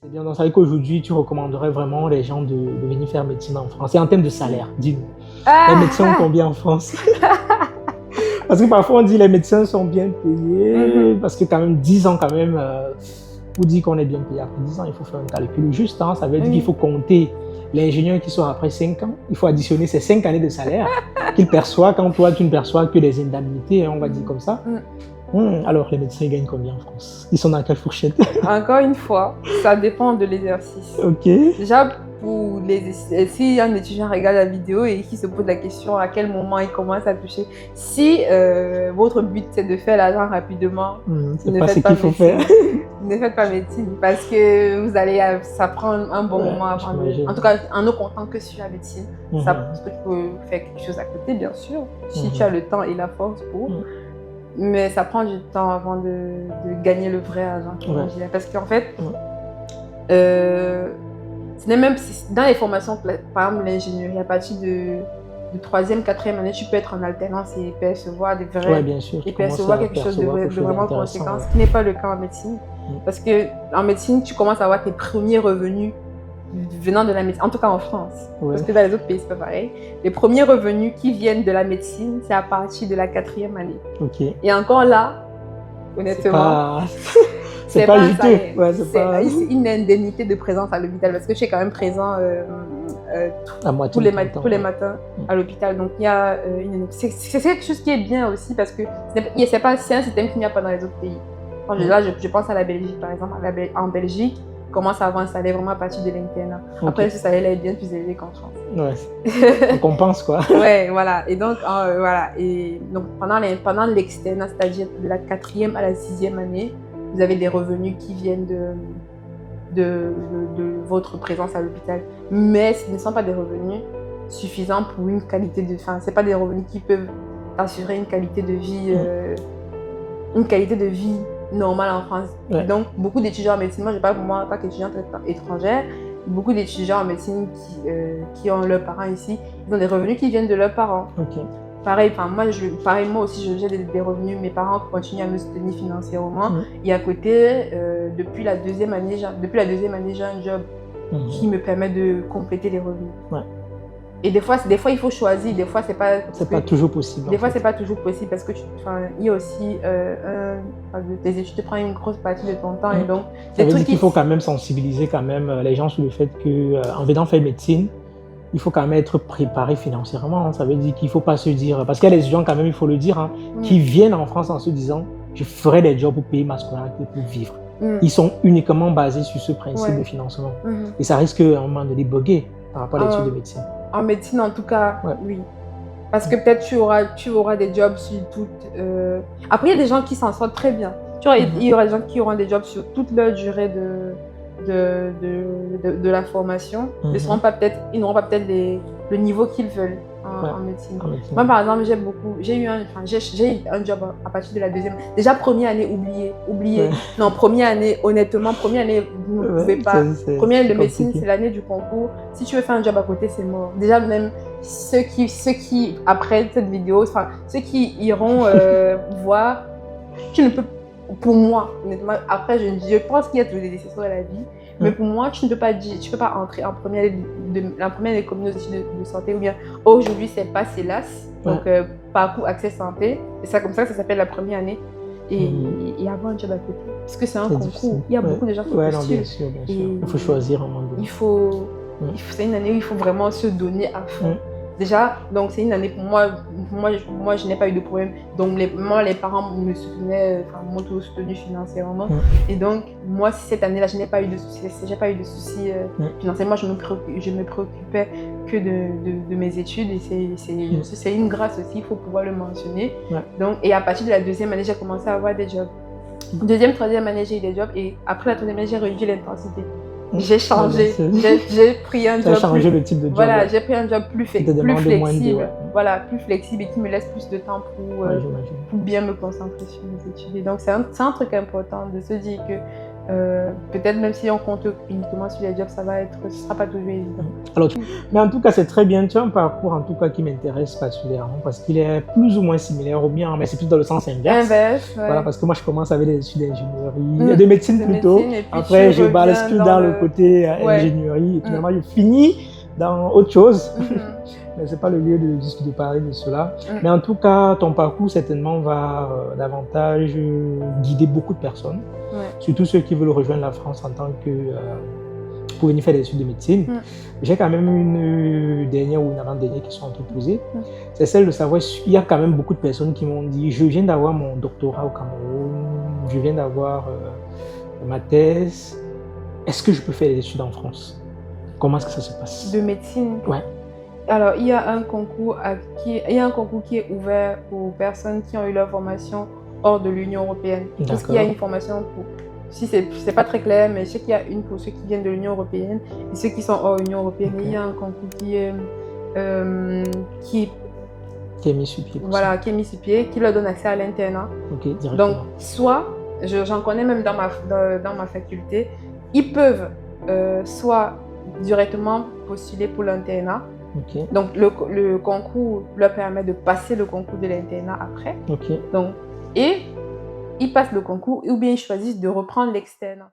C'est bien, donc ça veut dire qu'aujourd'hui, tu recommanderais vraiment les gens de venir faire médecine en France. Et en termes de salaire, dis-nous, les médecins ont combien en France? Parce que parfois on dit les médecins sont bien payés, parce que quand même 10 ans quand même, pour dire qu'on est bien payé après 10 ans, il faut faire un calcul juste, hein, ça veut dire qu'il faut compter l'ingénieur qui sort après 5 ans, il faut additionner ces 5 années de salaire qu'il perçoit quand toi tu ne perçois que des indemnités, hein, on va dire comme ça. Alors les médecins gagnent combien en France? Ils sont dans quelle fourchette? Encore une fois, ça dépend de l'exercice. Ok. Déjà, si un étudiant regarde la vidéo et qui se pose la question à quel moment il commence à toucher, si votre but c'est de faire l'argent rapidement, c'est pas ce qu'il faut faire. Ne faites pas médecine parce que ça prend un bon moment avant de... En tout cas, en ne comptant que sur la médecine, parce que tu peux faire quelque chose à côté, bien sûr, si tu as le temps et la force pour. Mais ça prend du temps avant de gagner le vrai argent. Parce qu'en fait, même dans les formations, par exemple l'ingénierie, à partir de 3e, 4e année, tu peux être en alternance et percevoir des vrais, bien sûr, et percevoir quelque chose de vraiment conséquent, ce qui n'est pas le cas en médecine. Parce qu'en médecine, tu commences à avoir tes premiers revenus venant de la médecine, en tout cas en France, parce que dans les autres pays, c'est pas pareil. Les premiers revenus qui viennent de la médecine, c'est à partir de la 4e année. Et encore là, honnêtement, c'est pas juteux. C'est une indemnité de présence à l'hôpital, parce que je suis quand même présent tous les matins à l'hôpital. Donc il y a c'est quelque chose qui est bien aussi, parce que c'est un système qu'il n'y a pas dans les autres pays. Là, je pense à la Belgique, par exemple. En Belgique, commence à s'installer vraiment à partir de l'internat. Après, ce salaire est bien plus élevé qu'en France. On compense, quoi. Voilà. Et donc, Et donc pendant l'externat, c'est-à-dire de la 4e à la 6e année, vous avez des revenus qui viennent de votre présence à l'hôpital. Mais ce ne sont pas des revenus suffisants pour une qualité de... Enfin, ce n'est pas des revenus qui peuvent assurer une qualité de vie normale en France. Donc, beaucoup d'étudiants en médecine, moi je parle pour moi en tant qu'étudiante étrangère, beaucoup d'étudiants en médecine qui ont leurs parents ici, ils ont des revenus qui viennent de leurs parents. Pareil, moi aussi j'ai des revenus, mes parents continuent à me soutenir financièrement. Et à côté, depuis la deuxième année, j'ai un job qui me permet de compléter les revenus. Et des fois, il faut choisir. Des fois, c'est pas toujours possible. Des fois, c'est pas toujours possible parce que il y a aussi tes études te prennent une grosse partie de ton temps et donc. Ça veut dire qu'il faut quand même sensibiliser les gens sur le fait qu'en venant faire médecine, il faut quand même être préparé financièrement. Ça veut dire qu'il faut pas se dire, parce qu'il y a des gens quand même, il faut le dire, qui viennent en France en se disant, je ferai des jobs pour payer ma scolarité pour vivre. Ils sont uniquement basés sur ce principe de financement. Et ça risque à un moment de débugger par rapport à l'étude de médecine. En médecine, en tout cas, oui. Parce que peut-être tu auras des jobs sur toutes... Après, il y a des gens qui s'en sortent très bien. Il y aura des gens qui auront des jobs sur toute leur durée de la formation. Ils n'auront pas peut-être le niveau qu'ils veulent en médecine. Moi, par exemple, j'ai eu un job à partir de la 2e. Déjà, première année, oublié. Non, première année, honnêtement, première année, vous ne pouvez pas. Première année de médecine, c'est l'année du concours. Si tu veux faire un job à côté, c'est mort. Déjà, même ceux qui après cette vidéo, ceux qui iront voir, tu ne peux, pour moi, honnêtement, après, je pense qu'il y a toujours des décisions dans la vie. Mais pour moi, tu ne peux pas entrer en première année de communauté de santé ou bien aujourd'hui c'est pas CELAS, donc parcours accès santé, et ça comme ça s'appelle la première année et avoir un job à côté. Parce que c'est un concours, il y a beaucoup de gens qui postulent. Bien sûr. Il faut choisir un moment donné. C'est une année où il faut vraiment se donner à fond. Déjà, donc c'est une année pour moi, je n'ai pas eu de problème. Donc les parents me soutenaient, m'ont tous soutenu financièrement. Et donc moi, cette année-là, je n'ai pas eu de soucis. Financiers. Moi, je me préoccupais que de mes études et c'est une grâce aussi, il faut pouvoir le mentionner. Donc, et à partir de la 2e année, j'ai commencé à avoir des jobs. 2e, 3e année, j'ai eu des jobs et après la 3e année, j'ai réduit l'intensité. J'ai changé, j'ai pris un job. Changé le type de job. Voilà, j'ai pris un job plus flexible. Voilà, plus flexible et qui me laisse plus de temps pour bien me concentrer sur mes études. Et donc, c'est un truc important de se dire que peut-être même si on compte uniquement sur les jobs, ce ne sera pas toujours évident. Alors, mais en tout cas, c'est très bien. Tu as un parcours en tout cas qui m'intéresse particulièrement parce qu'il est plus ou moins similaire au mien, mais c'est plus dans le sens inverse. Voilà, parce que moi, je commence avec des études d'ingénierie, de médecine plutôt. Après, je bascule dans le côté ingénierie et finalement, je finis dans autre chose. Mais ce n'est pas le lieu de parler de cela. Mais en tout cas, ton parcours certainement va davantage guider beaucoup de personnes, surtout ceux qui veulent rejoindre la France en tant que pour venir faire des études de médecine. J'ai quand même une dernière ou une avant-dernière question à te poser. C'est celle de savoir, il y a quand même beaucoup de personnes qui m'ont dit, je viens d'avoir mon doctorat au Cameroun, je viens d'avoir ma thèse, est-ce que je peux faire des études en France? Comment est-ce que ça se passe? De médecine? Ouais. Alors, il y a un concours qui est ouvert aux personnes qui ont eu leur formation hors de l'Union européenne. Parce qu'il y a une formation pour... Si c'est pas très clair, mais je sais qu'il y a une pour ceux qui viennent de l'Union européenne et ceux qui sont hors Union européenne. Il y a un concours qui est mis sur pied. Voilà, qui est mis sur pied, qui leur donne accès à l'internat. Donc, soit, j'en connais même dans ma faculté, ils peuvent soit directement postuler pour l'internat. Donc, le concours leur permet de passer le concours de l'internat après. Donc, et ils passent le concours ou bien ils choisissent de reprendre l'externe.